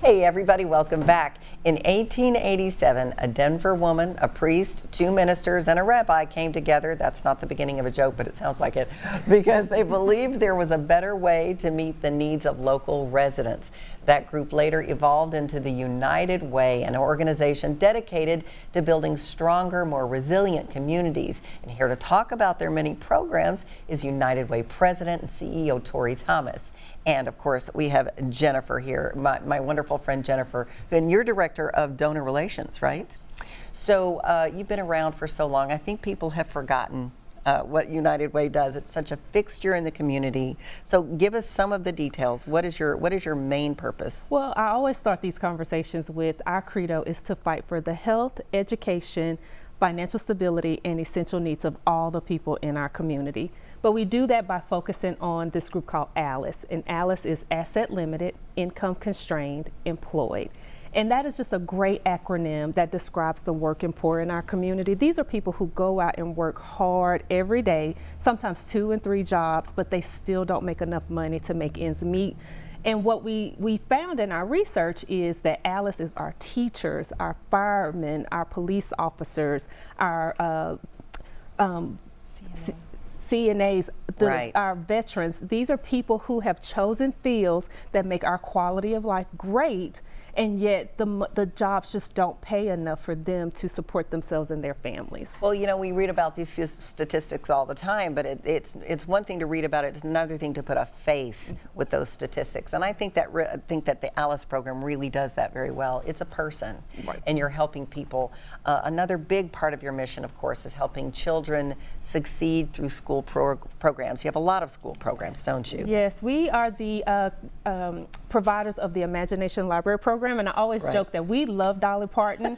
Hey everybody, welcome back. In 1887, a Denver woman, a priest, 2 ministers, and a rabbi came together. That's not the beginning of a joke, but it sounds like it, because they believed there was a better way to meet the needs of local residents. That group later evolved into the United Way, an organization dedicated to building stronger, more resilient communities. And here to talk about their many programs is United Way President and CEO Tori Thomas. And of course, we have Jennifer here, my wonderful friend Jennifer, and you're Director of Donor Relations, right? So you've been around for so long, I think people have forgotten what United Way does. It's such a fixture in the community. So give us some of the details. What is your main purpose? Well, I always start these conversations with our credo is to fight for the health, education, financial stability, and essential needs of all the people in our community. But we do that by focusing on this group called ALICE. And ALICE is Asset Limited, Income Constrained, Employed. And that is just a great acronym that describes the working poor in our community. These are people who go out and work hard every day, sometimes 2 and 3 jobs, but they still don't make enough money to make ends meet. And what we found in our research is that ALICE is our teachers, our firemen, our police officers, our CNAs, our veterans. These are people who have chosen fields that make our quality of life great, and yet the jobs just don't pay enough for them to support themselves and their families. Well, you know, we read about these statistics all the time, but it's one thing to read about it, it's another thing to put a face with those statistics. And I think that the ALICE program really does that very well. It's a person, and you're helping people. Another big part of your mission, of course, is helping children succeed through school programs. You have a lot of school programs, don't you? Yes, we are the providers of the Imagination Library program. And I always joke that we love Dolly Parton.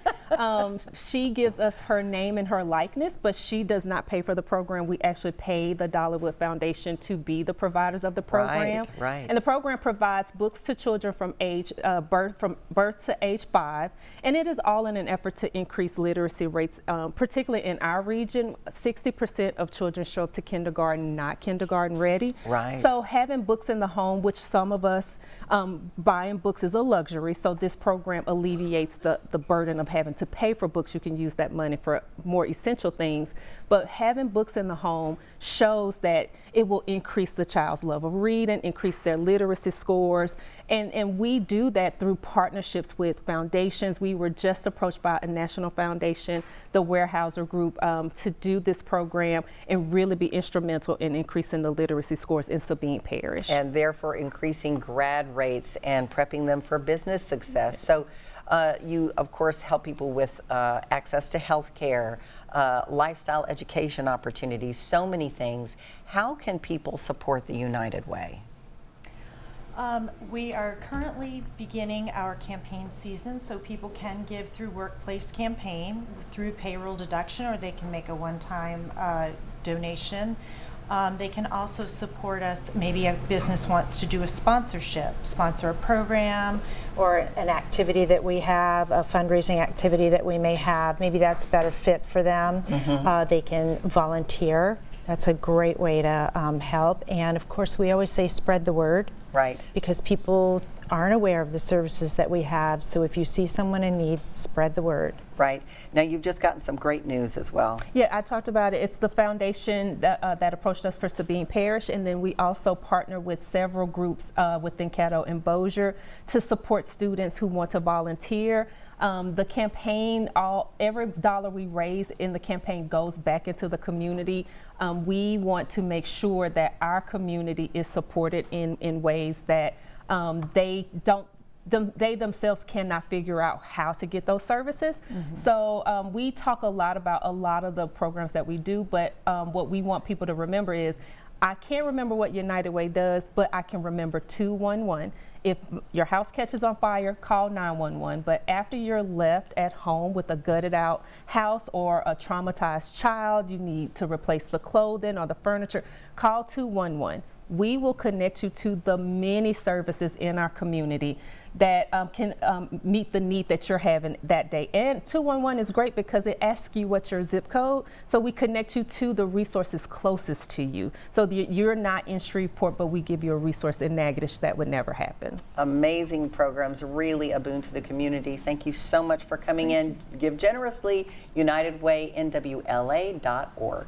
She gives us her name and her likeness, but she does not pay for the program. We actually pay the Dollywood Foundation to be the providers of the program. And the program provides books to children from birth to age 5, and it is all in an effort to increase literacy rates, particularly in our region. 60% of children show up to kindergarten not kindergarten ready. So having books in the home, which some of us buying books is a luxury, so this program alleviates the burden of having to pay for books. You can use that money for more essential things, but having books in the home shows that it will increase the child's love of reading, increase their literacy scores, and we do that through partnerships with foundations. We were just approached by a national foundation, the Weyerhaeuser Group, to do this program and really be instrumental in increasing the literacy scores in Sabine Parish. And therefore increasing grad rates and prepping them for business success. So you, of course, help people with access to health care, lifestyle education opportunities, so many things. How can people support the United Way? We are currently beginning our campaign season, so people can give through Workplace Campaign through payroll deduction, or they can make a one-time donation. They can also support us. Maybe a business wants to do a sponsorship, sponsor a program or an activity that we have, a fundraising activity that we may have. Maybe that's a better fit for them. They can volunteer. That's a great way to help. And of course, we always say spread the word. Because people aren't aware of the services that we have. So if you see someone in need, spread the word. Now you've just gotten some great news as well. Yeah, I talked about it. It's the foundation that approached us for Sabine Parish, and then we also partner with several groups within Caddo and Bossier to support students who want to volunteer. The campaign, every dollar we raise in the campaign goes back into the community. We want to make sure that our community is supported in ways that they themselves cannot figure out how to get those services. So we talk a lot about a lot of the programs that we do, but what we want people to remember is, I can't remember what United Way does, but I can remember 211. If your house catches on fire, call 911. But after you're left at home with a gutted out house or a traumatized child, you need to replace the clothing or the furniture, call 211. we will connect you to the many services in our community that can meet the need that you're having that day. And 211 is great because it asks you what's your zip code, so we connect you to the resources closest to you. So you're not in Shreveport, but we give you a resource in Natchitoches that would never happen. Amazing programs, really a boon to the community. Thank you so much for coming in. Give generously, UnitedWayNWLA.org.